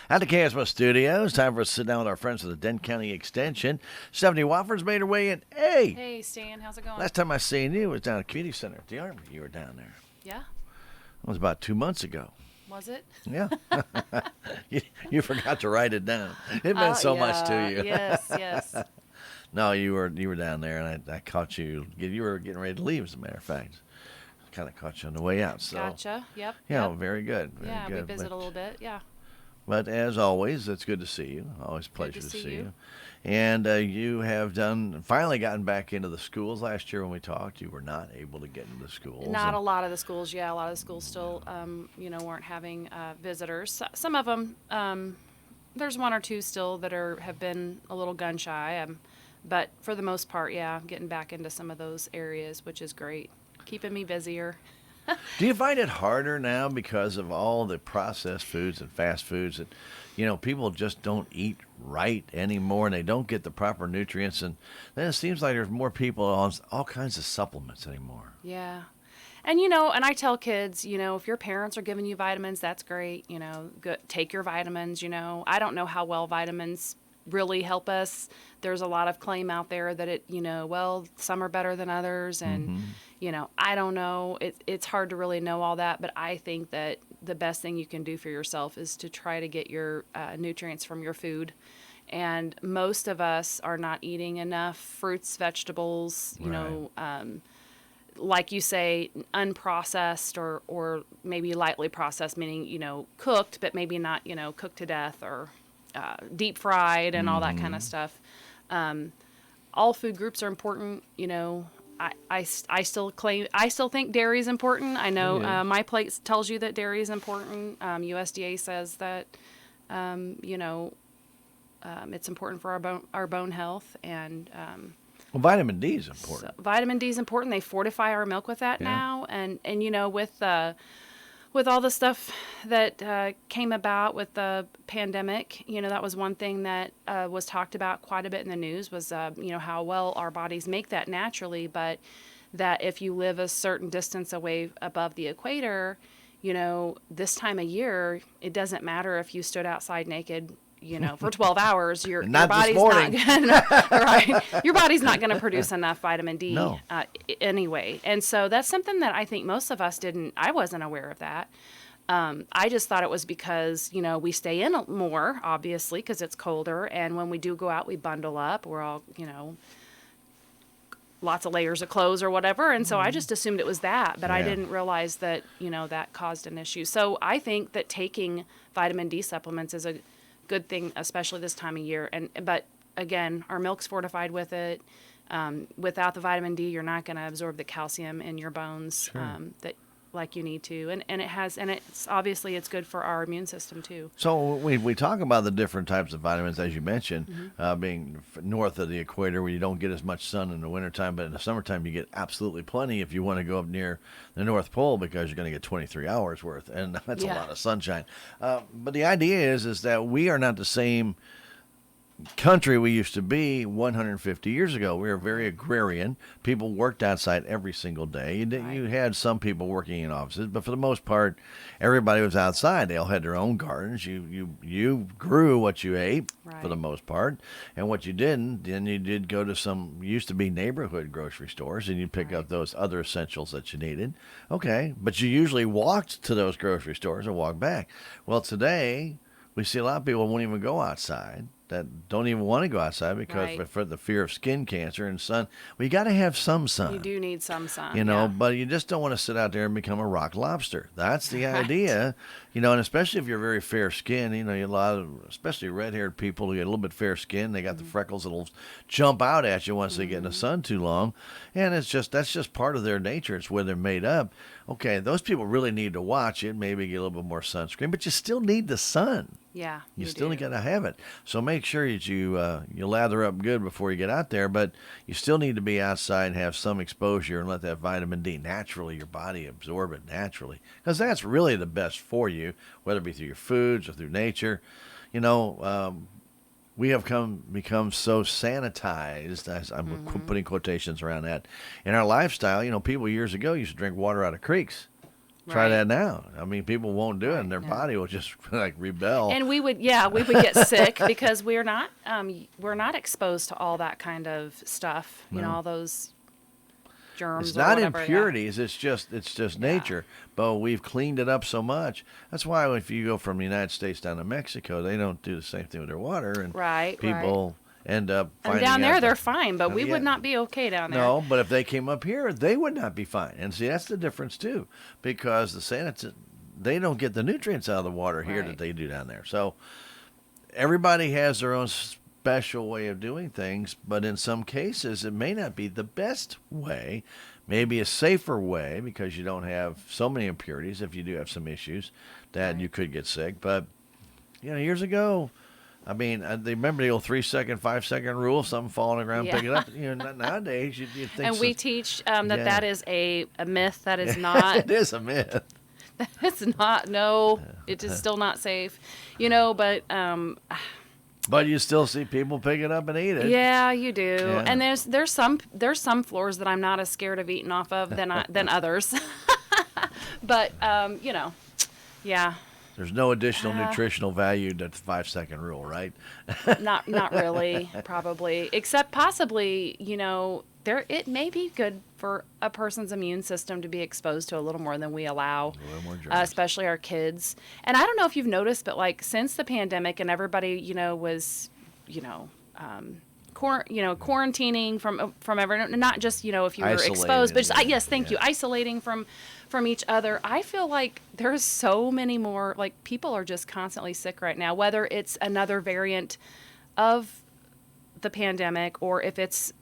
At the KSMO studios, time for us to sit down with our friends at the Dent County Extension. Stephanie Wofford's made her way in. Hey! Hey, Stan, how's it going? Last time I seen you was down at the community center at the Army. You were down there. Yeah? It was about 2 months ago. Was it? Yeah. you forgot to write it down. It meant so much to you. Yes. No, you were down there, and I caught you. You were getting ready to leave, as a matter of fact. Kind of caught you on the way out. So. Gotcha. Yep. Yeah, Yep. very good. Yeah, good. we visit a little bit. Yeah. But as always, it's good to see you. Always a pleasure to see you. And you have finally gotten back into the schools. Last year when we talked, you were not able to get into the schools. Not a lot of the schools. Yeah, a lot of the schools still, weren't having visitors. Some of them, there's one or two still that have been a little gun shy. But for the most part, yeah, I'm getting back into some of those areas, which is great. Keeping me busier. Do you find it harder now because of all the processed foods and fast foods that, people just don't eat right anymore and they don't get the proper nutrients? And then it seems like there's more people on all kinds of supplements anymore. Yeah. And, and I tell kids, if your parents are giving you vitamins, that's great. Take your vitamins, I don't know how well vitamins really help us. There's a lot of claim out there that some are better than others. And, I don't know. It's hard to really know all that. But I think that the best thing you can do for yourself is to try to get your nutrients from your food. And most of us are not eating enough fruits, vegetables, like you say, unprocessed or maybe lightly processed, meaning, cooked, but maybe not, cooked to death or deep fried and all that kind of stuff. All food groups are important. I still think dairy is important. I know My Plate tells you that dairy is important. USDA says that it's important for our bone health and. Well, vitamin D is important. So vitamin D is important. They fortify our milk with that now, and with all the stuff that came about with the pandemic, that was one thing that was talked about quite a bit in the news was, how well our bodies make that naturally, but that if you live a certain distance away above the equator, this time of year, it doesn't matter if you stood outside naked, for 12 hours, your body's not right. Your body's not going to produce enough vitamin D anyway. And so that's something that I think most of us didn't. I wasn't aware of that. I just thought it was because we stay in more, obviously, because it's colder, and when we do go out, we bundle up. We're all lots of layers of clothes or whatever, and so I just assumed it was that, but I didn't realize that that caused an issue. So I think that taking vitamin D supplements is a good thing, especially this time of year. But again, our milk's fortified with it. Without the vitamin D, you're not going to absorb the calcium in your bones that like you need to, and it's obviously it's good for our immune system too. So we talk about the different types of vitamins, as you mentioned, being north of the equator where you don't get as much sun in the wintertime, but in the summertime you get absolutely plenty if you want to go up near the North Pole because you're going to get 23 hours worth, and that's a lot of sunshine. But the idea is that we are not the same country we used to be 150 years ago. We were very agrarian. People worked outside every single day. You had some people working in offices, but for the most part, everybody was outside. They all had their own gardens. You grew what you ate for the most part, and what you didn't, then you did go to used to be neighborhood grocery stores, and you'd pick up those other essentials that you needed. Okay, but you usually walked to those grocery stores and walked back. Well, today, we see a lot of people won't even go outside, that don't even want to go outside because for the fear of skin cancer and sun. Well, you got to have some sun. You do need some sun. But you just don't want to sit out there and become a rock lobster. That's the idea. And especially if you're very fair skinned, a lot of, especially red-haired people who get a little bit fair skin, they got the freckles that'll jump out at you once they get in the sun too long. And that's just part of their nature. It's where they're made up. Okay, those people really need to watch it, maybe get a little bit more sunscreen, but you still need the sun. Yeah, you still got to have it. So make sure that you lather up good before you get out there, but you still need to be outside and have some exposure and let that vitamin D naturally, your body absorb it naturally, because that's really the best for you, whether it be through your foods or through nature. We have become so sanitized, as I'm putting quotations around that, in our lifestyle. People years ago used to drink water out of creeks. Try Right. that now. I mean, people won't do it, and Right, their no. body will just like rebel. And we would get sick because we're not exposed to all that kind of stuff. You know, No. all those germs It's or not whatever. Yeah. impurities. It's just Yeah. nature. But we've cleaned it up so much. That's why if you go from the United States down to Mexico, they don't do the same thing with their water, and Right. Right. people end up And finding down there out they're that- fine, but we yeah. would not be okay down there. No, but if they came up here, they would not be fine. And see, that's the difference too, because they don't get the nutrients out of the water here Right. that they do down there. So everybody has their own special way of doing things, but in some cases it may not be the best way, maybe a safer way, because you don't have so many impurities if you do have some issues that Right. you could get sick. But years ago, I mean, they remember the old 3-second, 5-second rule. Something fall on the ground, pick it Yeah. up. Nowadays, you think. And we teach that Yeah. that is a myth. That is not. It is a myth. It's not. No, it is still not safe. You know, but But you still see people pick it up and eat it. yeah, you do. Yeah. And there's some floors that I'm not as scared of eating off of than others. But yeah, There's no additional nutritional value to the 5-second rule, right? not really, probably, except possibly, it may be good for a person's immune system to be exposed to a little more than we allow, A little more germs. especially our kids. And I don't know if you've noticed, but like since the pandemic and everybody, was, quarantining from everyone, not just, if you were exposed, but just, Isolated, yes, thank you, yeah. isolating from each other. I feel like there's so many more, like people are just constantly sick right now, whether it's another variant of the pandemic or if it's,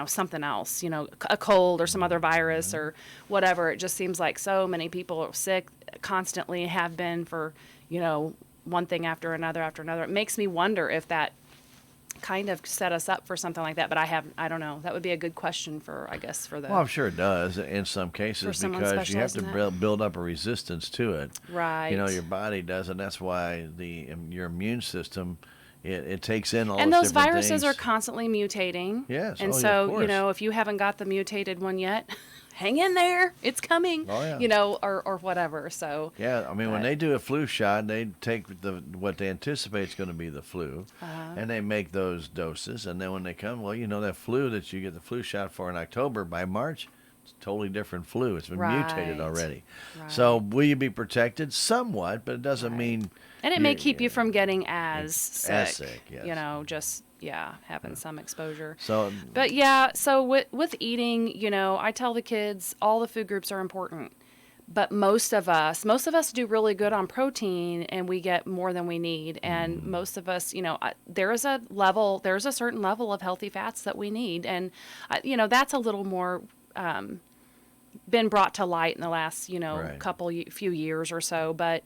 something else, a cold or some other virus or whatever. It just seems like so many people are sick constantly, have been for, one thing after another after another. It makes me wonder if that kind of set us up for something like that, but I don't know. That would be a good question for the Well, I'm sure it does in some cases, someone because you have to specialized in build up a resistance to it. right. Your body does, and that's why your immune system, it takes in all And those those different viruses things. are constantly mutating. Yes. And Oh, yeah, so, of course. if you haven't got the mutated one yet, hang in there. It's coming. Oh, yeah. Or whatever. So, Yeah, I mean, when But- they do a flu shot, they take what they anticipate is going to be the flu, and they make those doses. And then when they come, that flu that you get the flu shot for in October, by March, it's a totally different flu. It's been mutated Right. already. Right. So will you be protected? Somewhat, but it doesn't Right. mean. and it may keep you from getting as As sick. sick, yes. Having some exposure. So But yeah, so with eating, I tell the kids all the food groups are important. But most of us do really good on protein, and we get more than we need. And most of us, there's a certain level of healthy fats that we need, and that's a little more been brought to light in the last Right. few years or so. But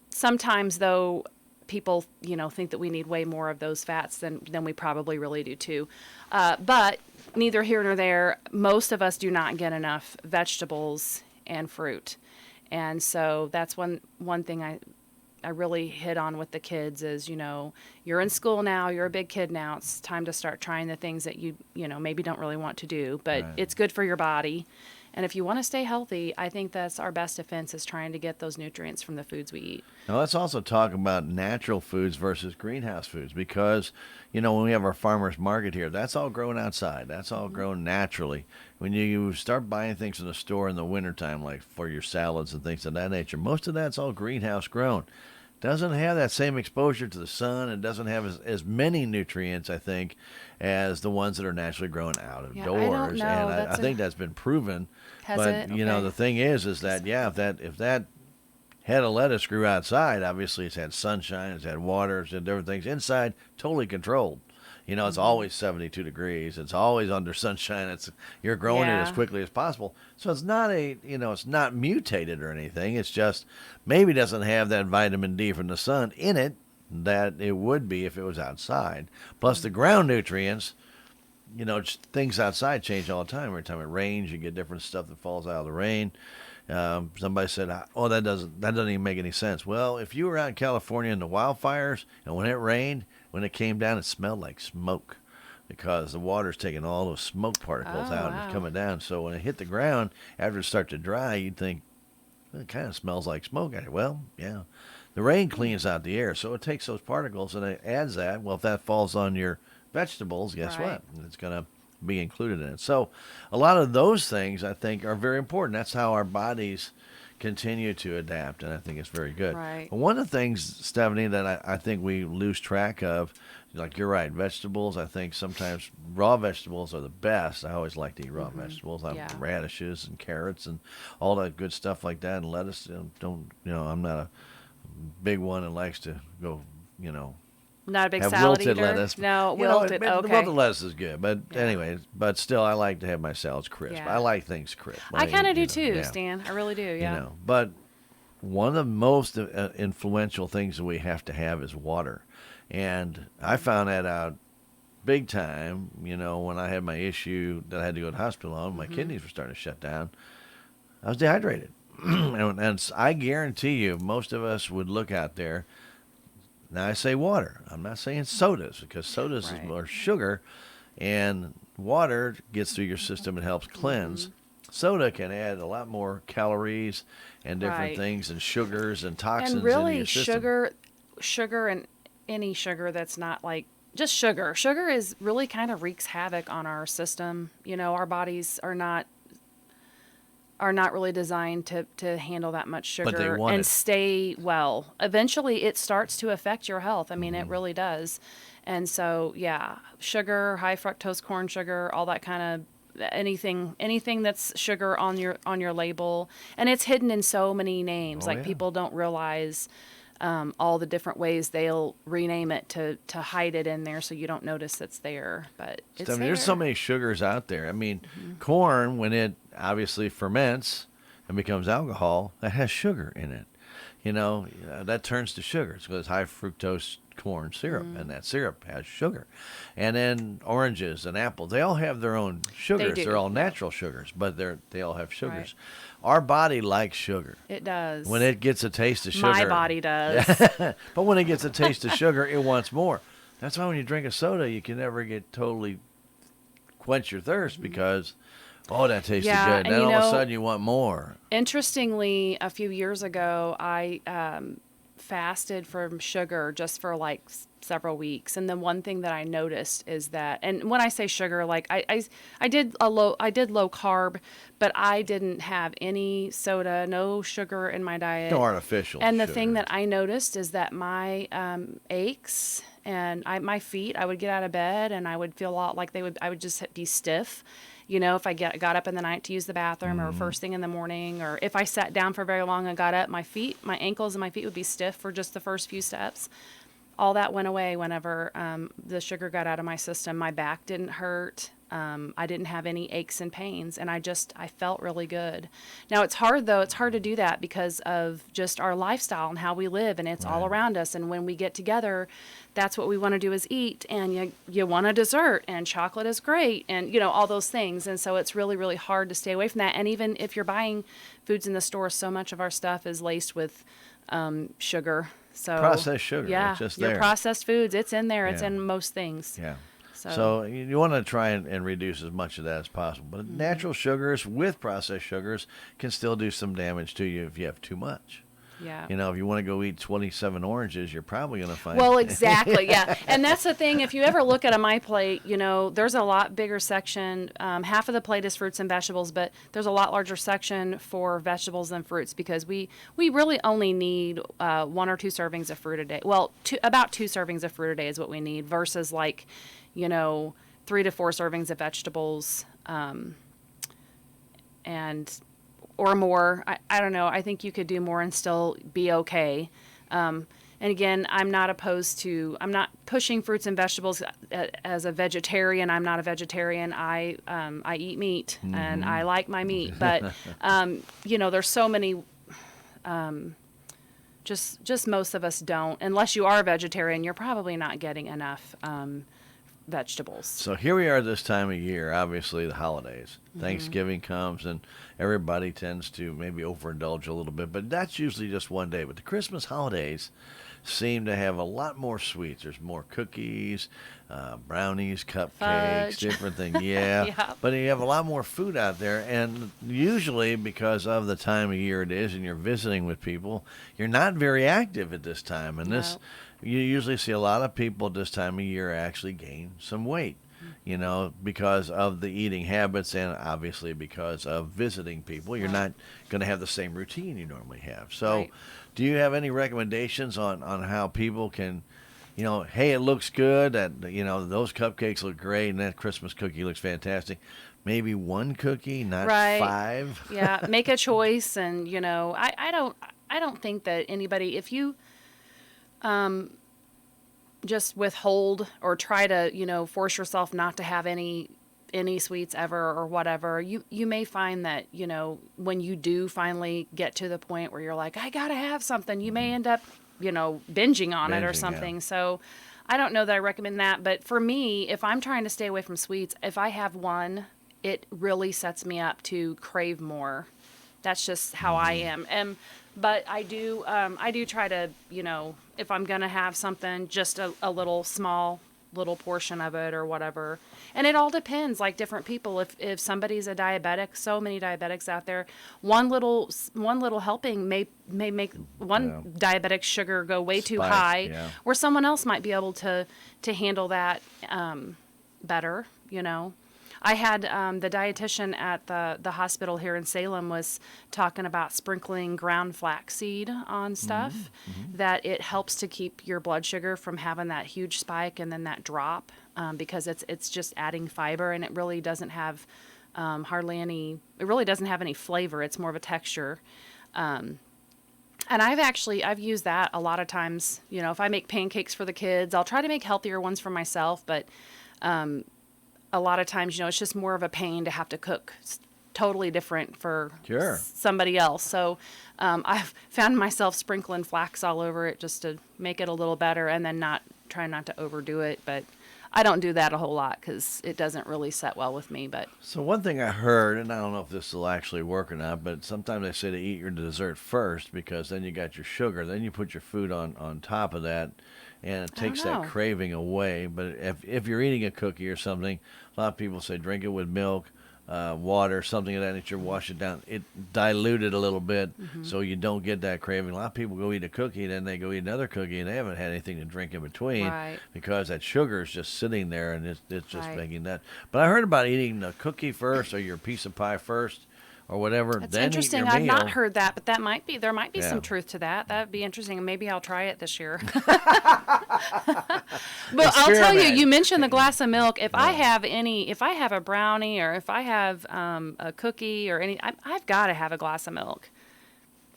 sometimes though, people think that we need way more of those fats than we probably really do too. But neither here nor there. Most of us do not get enough vegetables and fruit. And so that's one thing I really hit on with the kids is, you're in school now, you're a big kid now, it's time to start trying the things that you maybe don't really want to do, but Right. it's good for your body. And if you want to stay healthy, I think that's our best defense, is trying to get those nutrients from the foods we eat. Now let's also talk about natural foods versus greenhouse foods, because when we have our farmers market here, that's all grown outside. That's all grown naturally. When you start buying things in the store in the wintertime, like for your salads and things of that nature, most of that's all greenhouse grown. Doesn't have that same exposure to the sun. It doesn't have as many nutrients, I think, as the ones that are naturally grown out of Yeah, I doors. don't know. And I That's think that's been proven. Has But it? Okay. the thing is that if that head of lettuce grew outside, obviously it's had sunshine, it's had water, it's had different things inside, totally controlled. It's always 72 degrees. It's always under sunshine. You're growing it as Yeah. quickly as possible. So it's not it's not mutated or anything. It's just maybe doesn't have that vitamin D from the sun in it that it would be if it was outside. Plus the ground nutrients, just things outside change all the time. Every time it rains, you get different stuff that falls out of the rain. Somebody said, "Oh, that doesn't even make any sense." Well, if you were out in California in the wildfires, and when it rained, when it came down, it smelled like smoke, because the water's taking all those smoke particles Oh, out and wow. it's coming down. So when it hit the ground, after it starts to dry, you'd think it kind of smells like smoke. Well, yeah. The rain cleans out the air, so it takes those particles and it adds that. Well, if that falls on your vegetables, guess Right. what? It's going to be included in it. So a lot of those things, I think, are very important. That's how our bodies continue to adapt, and I think it's very good. Right. But one of the things, Stephanie, that I think we lose track of, like you're right, vegetables, I think sometimes raw vegetables are the best. I always like to eat raw vegetables, like Yeah. radishes and carrots and all that good stuff like that, and lettuce. I'm not a big one that likes to go, Not a big have salad wilted eater. lettuce. No, wilted. The Okay. wilted lettuce is good, but Yeah. anyway, but still, I like to have my salads crisp. Yeah. I like things crisp. I kind of do you know, too, yeah. Stan. I really do. Yeah. But one of the most influential things that we have to have is water, and I found that out big time. When I had my issue that I had to go to the hospital on, my kidneys were starting to shut down. I was dehydrated, and I guarantee you, most of us would look out there. Now I say water. I'm not saying sodas because sodas Right. is more sugar, and water gets through your system and helps cleanse. Soda can add a lot more calories and different Right. things and sugars and toxins And into really, your system. sugar, and any sugar that's not like just sugar. Sugar is really kind of wreaks havoc on our system. Our bodies are not really designed to handle that much sugar But they want and it. stay well. Eventually, it starts to affect your health. I mean, Mm-hmm. it really does. And so, yeah, sugar, high fructose corn sugar, all that kind of anything that's sugar on your label, and it's hidden in so many names. Oh, Like yeah. people don't realize all the different ways they'll rename it to hide it in there so you don't notice it's there. But it's I mean, there's so there. many sugars out there. I mean, corn, when it obviously ferments and becomes alcohol, that has sugar in it. That turns to sugar. It's because high fructose corn syrup, and that syrup has sugar. And then oranges and apples, they all have their own sugars. do, They're all yeah. natural sugars, but they all have sugars. Our body likes sugar. It does. When it gets a taste of sugar. My body does. But when it gets a taste of sugar, it wants more. That's why when you drink a soda, you can never get totally quench your thirst because, that tasted Yeah, good. and Then you all of a know- sudden you want more. Interestingly, a few years ago, I fasted from sugar just for like several weeks, and then one thing that I noticed is that, and when I say sugar, like I did low carb, but I didn't have any soda, no sugar in my diet. No artificial And the sugar. thing that I noticed is that my aches and my feet, I would get out of bed and I would feel a lot like I would just be stiff. If I got up in the night to use the bathroom or first thing in the morning, or if I sat down for very long and got up, my ankles and my feet would be stiff for just the first few steps. All that went away whenever the sugar got out of my system. My back didn't hurt. I didn't have any aches and pains, and I felt really good. Now, it's hard, though. It's hard to do that because of just our lifestyle and how we live, and it's all around us. And when we get together, that's what we want to do is eat, and you want a dessert, and chocolate is great, and, all those things. And so it's really, really hard to stay away from that. And even if you're buying foods in the store, so much of our stuff is laced with sugar. So Processed sugar, yeah, it's just your there. processed foods, it's in there. It's Yeah. in most things. Yeah. So, So you want to try and reduce as much of that as possible. But natural sugars with processed sugars can still do some damage to you if you have too much. yeah. If you want to go eat 27 oranges, you're probably going to find. Well, exactly, yeah. And that's the thing. If you ever look at a My Plate, there's a lot bigger section. Half of the plate is fruits and vegetables, but there's a lot larger section for vegetables than fruits because we really only need 1 or 2 servings of fruit a day. Well, about 2 servings of fruit a day is what we need versus 3 to 4 servings of vegetables and or more. I don't know. I think you could do more and still be okay. And again, I'm not pushing fruits and vegetables as a vegetarian. I'm not a vegetarian. I eat meat and I like my meat. But, there's so many, just most of us don't. Unless you are a vegetarian, you're probably not getting enough vegetables. So here we are this time of year, obviously the holidays. Thanksgiving comes and everybody tends to maybe overindulge a little bit, but that's usually just one day. But the Christmas holidays seem to have a lot more sweets. There's more cookies, brownies, cupcakes, Fudge. different things. Yeah. Yeah. But you have a lot more food out there. And usually, because of the time of year it is and you're visiting with people, you're not very active at this time. And this, No. you usually see a lot of people this time of year actually gain some weight, because of the eating habits and obviously because of visiting people. You're Right. not going to have the same routine you normally have. So, Right. do you have any recommendations on how people can, hey, it looks good, that, those cupcakes look great and that Christmas cookie looks fantastic. Maybe one cookie, not Right. five. Yeah, make a choice, and I don't think that anybody, if you just withhold or try to force yourself not to have any sweets ever or whatever, you may find that when you do finally get to the point where you're like, I gotta have something, you may end up binging on it or Binging, something. yeah. So I don't know that I recommend that, but for me, if I'm trying to stay away from sweets, if I have one, it really sets me up to crave more. That's just how I am. But I do try to, if I'm gonna have something, just a little portion of it or whatever. And it all depends, like different people. If somebody's a diabetic, so many diabetics out there, one little helping may make one Yeah. diabetic sugar go way too Spike, high, yeah. where someone else might be able to handle that better. I had the dietitian at the hospital here in Salem was talking about sprinkling ground flaxseed on stuff, that it helps to keep your blood sugar from having that huge spike and then that drop, because it's just adding fiber, and it really doesn't have any flavor. It's more of a texture. And I've used that a lot of times. If I make pancakes for the kids, I'll try to make healthier ones for myself, but a lot of times, it's just more of a pain to have to cook totally different for Sure. somebody else. So I've found myself sprinkling flax all over it just to make it a little better, and then try not to overdo it. But I don't do that a whole lot because it doesn't really set well with me. But So one thing I heard, and I don't know if this will actually work or not, but sometimes they say to eat your dessert first, because then you got your sugar, then you put your food on top of that, and it takes that know. craving away. But if you're eating a cookie or something, a lot of people say drink it with milk, water, something of that nature, wash it down. It diluted a little bit, so you don't get that craving. A lot of people go eat a cookie, then they go eat another cookie, and they haven't had anything to drink in between, Right. because that sugar is just sitting there, and it's just Right. making that. But I heard about eating the cookie first, or your piece of pie first, or whatever. that's then interesting. Eat your I've meal. not heard that, but there might be Yeah. some truth to that. That'd be interesting. Maybe I'll try it this year. But I'll tell you, Experiment. you mentioned the glass of milk. If I have a brownie, or if I have a cookie or I've got to have a glass of milk.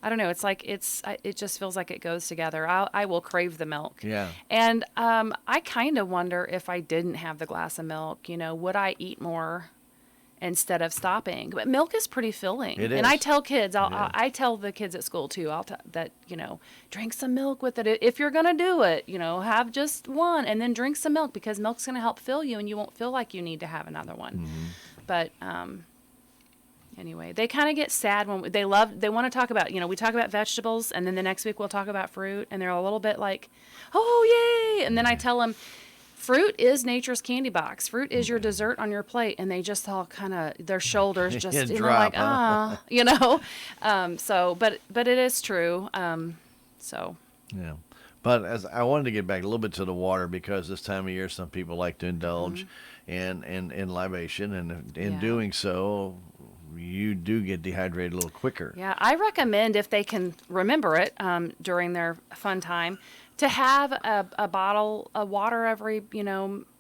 I don't know. It's like it just feels like it goes together. I will crave the milk. Yeah. And I kind of wonder, if I didn't have the glass of milk, would I eat more instead of stopping? But milk is pretty filling. It And I is. tell kids, is. I tell the kids at school too, that, drink some milk with it. If you're going to do it, have just one and then drink some milk, because milk's going to help fill you and you won't feel like you need to have another one. But, anyway, they kind of get sad when they want to talk about, we talk about vegetables, and then the next week we'll talk about fruit, and they're a little bit like, oh, yay. And then I tell them, fruit is nature's candy box. Fruit is your dessert on your plate. And they just all kind of, their shoulders just, and they're Drop, like, huh? but it is true. So. Yeah. But as I wanted to get back a little bit to the water, because this time of year some people like to indulge in libation, and in Yeah. doing so, you do get dehydrated a little quicker. Yeah, I recommend, if they can remember it during their fun time, to have a bottle of water every,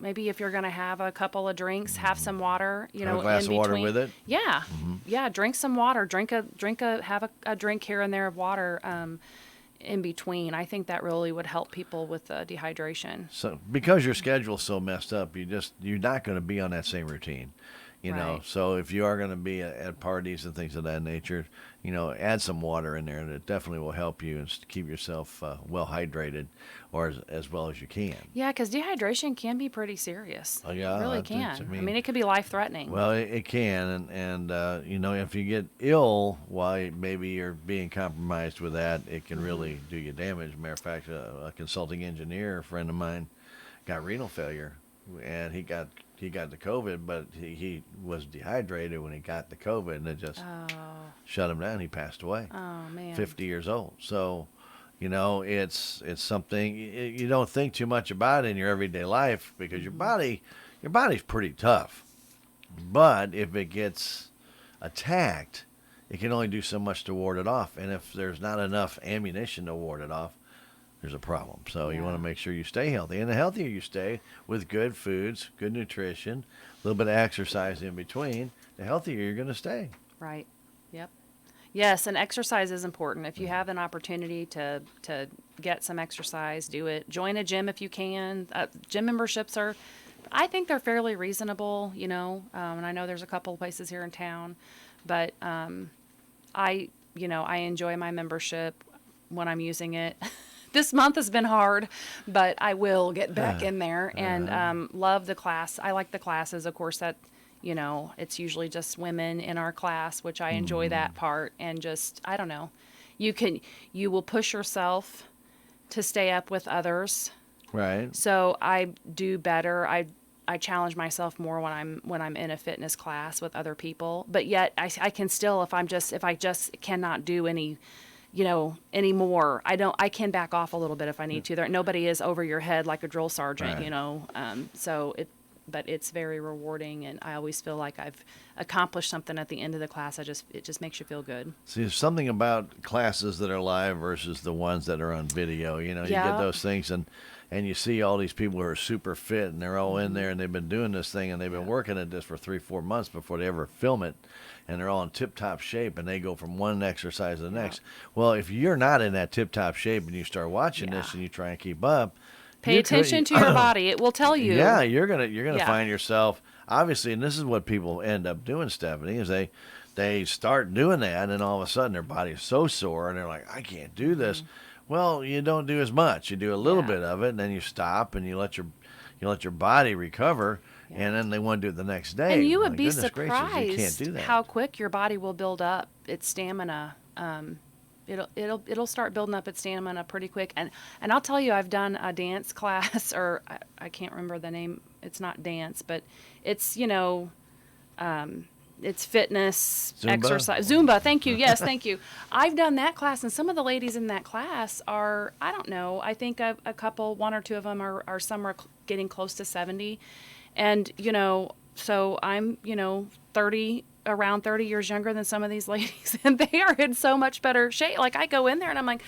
maybe if you're going to have a couple of drinks, have some water, Have a glass in of water between. with it? Yeah, yeah. Drink some water. Have a drink here and there of water in between. I think that really would help people with dehydration. So because your schedule's so messed up, you're not going to be on that same routine. You know, Right. so if you are going to be at parties and things of that nature, add some water in there, and it definitely will help you and keep yourself well hydrated, or as well as you can. Yeah, because dehydration can be pretty serious. Oh It yeah, really I can. I mean, mean, it could be life-threatening. well, it can, and if you get ill while maybe you're being compromised with that, it can really do you damage. Matter of fact, a consulting engineer, a friend of mine, got renal failure, and he got the COVID, but he was dehydrated when he got the COVID, and it just Oh, shut him down. He passed away, oh man. 50 years old. So, it's something you don't think too much about in your everyday life because your body's pretty tough. But if it gets attacked, it can only do so much to ward it off. And if there's not enough ammunition to ward it off, there's a problem. So you want Yeah. to make sure you stay healthy. And the healthier you stay with good foods, good nutrition, a little bit of exercise in between, the healthier you're going to stay. Right. Yep. Yes, and exercise is important. If you have an opportunity to get some exercise, do it. Join a gym if you can. Gym memberships are, I think they're fairly reasonable, and I know there's a couple of places here in town, but I enjoy my membership when I'm using it. This month has been hard, but I will get back in there and love the class. I like the classes, of course. It's usually just women in our class, which I enjoy that part. And just, I don't know, you will push yourself to stay up with others. Right. So I do better. I challenge myself more when I'm in a fitness class with other people. But yet I can still, if I just cannot do anymore, I can back off a little bit if I need to. Nobody is over your head like a drill sergeant, Right. But it's very rewarding, and I always feel like I've accomplished something at the end of the class. It just makes you feel good. See, there's something about classes that are live versus the ones that are on video. You get Yeah. those things, and you see all these people who are super fit, and they're all in there, and they've been doing this thing, and they've been working at this for 3-4 months before they ever film it, and they're all in tip-top shape, and they go from one exercise to the next. Well, if you're not in that tip-top shape and you start watching this and you try and keep up, Pay attention to your body. It will tell you. yeah, you're gonna Yeah. find yourself obviously, and this is what people end up doing, Stephanie, is they start doing that, and all of a sudden their body is so sore, and they're like, I can't do this. Well, you don't do as much. You do a little Yeah. bit of it, and then you stop, and you let your body recover, and then they want to do it the next day. And you would My be goodness gracious, you can't surprised do that. how quick your body will build up its stamina. It'll start building up its stamina pretty quick. And I'll tell you, I've done a dance class, or I can't remember the name. It's not dance, but it's it's fitness, Zumba? exercise, Zumba. Thank you. Yes, thank you. I've done that class, and some of the ladies in that class are, I don't know, I think a couple, one or two of them are some are getting close to 70, and so I'm 30. Around 30 years younger than some of these ladies, and they are in so much better shape. Like, I go in there and I'm like,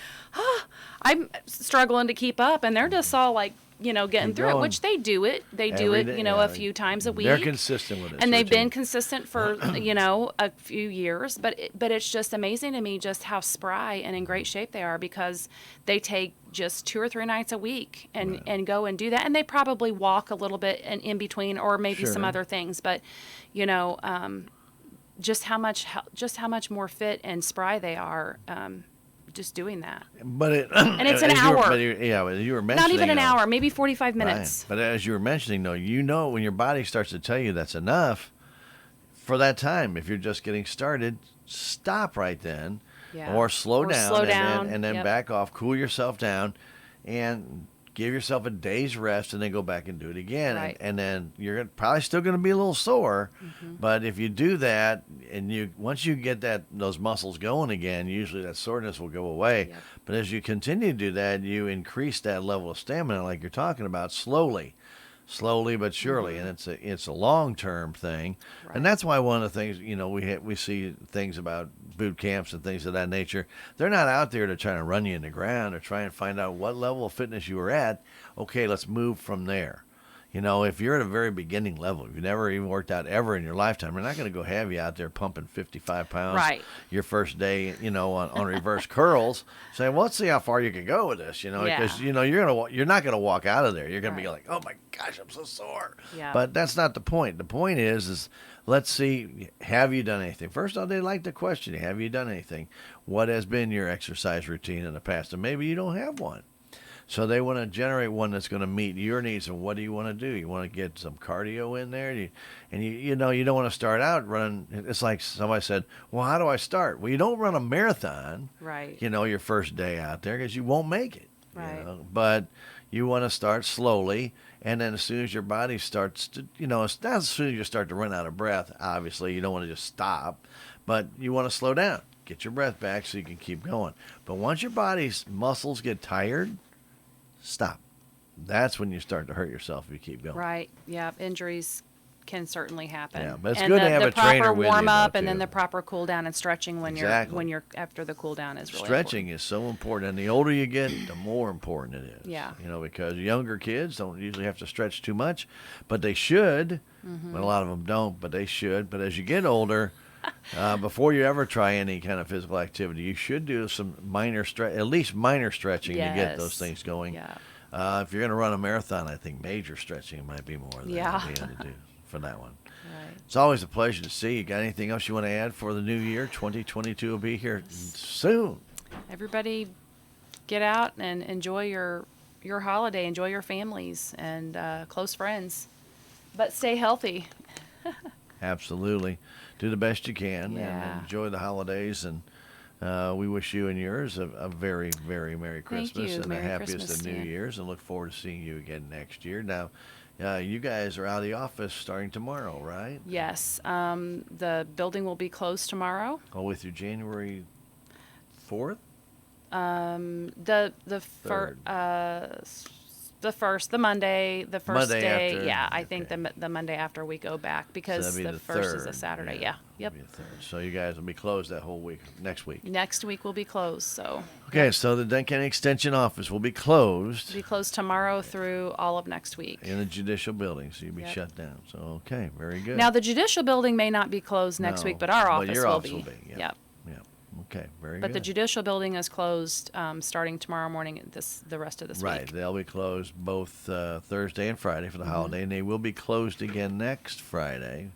I'm struggling to keep up, and they're just all like, getting Keep through it, going. which they do it. They do Every it, day, a yeah. few times a week. They're consistent with it. And they've been consistent for, a few years, but it's just amazing to me just how spry and in great shape they are, because they take just 2 or 3 nights a week and go and do that. And they probably walk a little bit in between, or maybe some Sure. other things, but, just how much more fit and spry they are, just doing that. But And it's an as you were- hour. but you were mentioning, Not even an though, hour, maybe 45 right. minutes. But as you were mentioning, though, when your body starts to tell you that's enough for that time, if you're just getting started, stop right then, Yeah. or slow Or down, slow and down, then yep. back off, cool yourself down, and give yourself a day's rest, and then go back and do it again. Right. And then you're probably still going to be a little sore, but if you do that, and once you get those muscles going again, usually that soreness will go away. Yep. But as you continue to do that, you increase that level of stamina, like you're talking about, slowly but surely, and it's a long-term thing. Right. And that's why one of the things, we see things about boot camps and things of that nature. They're not out there to try to run you in the ground or try and find out what level of fitness you were at. Okay, let's move from there. If you're at a very beginning level, if you've never even worked out ever in your lifetime, we're not going to go have you out there pumping 55 pounds Right. your first day, on reverse curls, saying, well, let's see how far you can go with this, because, Yeah. you're not going to walk out of there. You're going to be Right. like, oh my gosh, I'm so sore. Yeah. But that's not the point. The point is let's see, have you done anything? First off, they like to question you. Have you done anything? What has been your exercise routine in the past? And maybe you don't have one. So they want to generate one that's going to meet your needs. And what do you want to do? You want to get some cardio in there, you don't want to start out running. It's like somebody said, "Well, how do I start?" Well, you don't run a marathon, Right. Your first day out there because you won't make it. Right. But you want to start slowly, and then as soon as your body starts to, it's not as soon as you start to run out of breath. Obviously, you don't want to just stop, but you want to slow down, get your breath back so you can keep going. But once your body's muscles get tired, stop. That's when you start to hurt yourself if you keep going. Right. Yeah. Injuries can certainly happen. Yeah, but it's and good to have a trainer proper with you, warm up though, and then too. the proper cool down and stretching when Exactly. you're after the cool down is really Stretching is so important, and the older you get, the more important it is. Yeah. Because younger kids don't usually have to stretch too much, but they should. Mm-hmm. But a lot of them don't, but they should. But as you get older, before you ever try any kind of physical activity, you should do some at least minor stretching to get those Yes. things going. Yeah. If you're going to run a marathon, I think major stretching might be more than Yeah. you'll be able to do for that one. Right. It's always a pleasure to see you. Got anything else you want to add for the new year? 2022 will be here soon. Everybody get out and enjoy your holiday, enjoy your families and close friends. But stay healthy. Absolutely. Do the best you can Yeah. and enjoy the holidays. And we wish you and yours a very, very Merry Christmas you. and Merry the happiest Christmas, of New Stan. Years, and look forward to seeing you again next year. Now, you guys are out of the office starting tomorrow, right? Yes. The building will be closed tomorrow. All the way through January 4th? The Third. the Monday, the first Monday day. after? Yeah, I think Okay. the Monday after we go back So because that'd be the first is a third. Saturday. Yeah. Yep. That'd be the third. So you guys will be closed that whole week, next week. Next week will be closed. So Okay, so the Dent County Extension Office will be closed it'll be closed tomorrow through all of next week. in the judicial building, so you'll be Yep. shut down. So, okay, very good. Now the judicial building may not be closed next No, week, but our but office your will office be. will be, yep. Yep. Okay, very But good. the judicial building is closed starting tomorrow morning. The rest of this Right, week. they'll be closed both Thursday and Friday for the holiday, and they will be closed again next Friday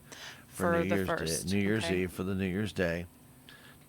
For New the Year's first, Day, New Year's okay. Eve for the New Year's Day.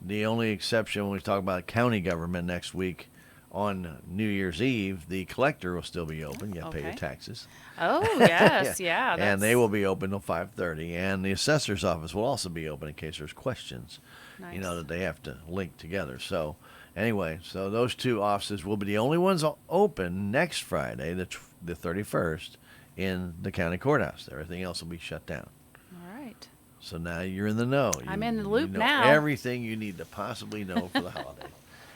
The only exception when we talk about county government next week, on New Year's Eve, the collector will still be open. You have to pay your Okay. taxes. Oh yes, yeah. And they will be open till 5:30, and the assessor's office will also be open in case there's questions, Nice. that they have to link together. So anyway, so those two offices will be the only ones open next Friday, the 31st, in the county courthouse. Everything else will be shut down. All right. So now you're in the know. I'm in the loop you know now. Everything you need to possibly know for the holiday.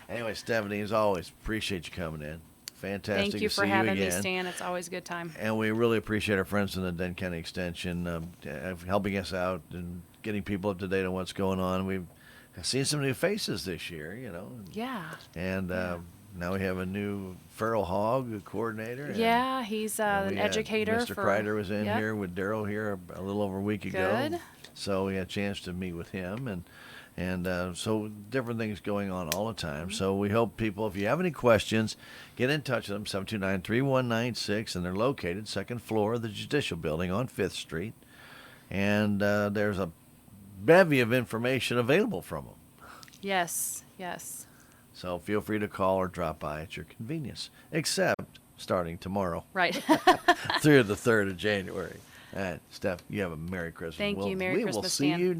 Anyway, Stephanie, as always, appreciate you coming in. Fantastic Thank you to for see having you me, again. Stan. It's always a good time. And we really appreciate our friends in the Dent County Extension helping us out and getting people up to date on what's going on. We've seen some new faces this year, Yeah. and now we have a new Feral Hog Coordinator. and- Yeah, he's and an we had educator. Mr. Kreider was in Yep. here with Daryl here a little over a week ago. Good. So we had a chance to meet with him, and so different things going on all the time. So we hope people, if you have any questions, get in touch with them, 729-3196, and they're located second floor of the Judicial Building on 5th Street. And there's a bevy of information available from them. Yes. Yes. So feel free to call or drop by at your convenience, except starting tomorrow Right. through the 3rd of January. All right, Steph, you have a Merry Christmas. Thank you. Merry we will Christmas, see Stan. you next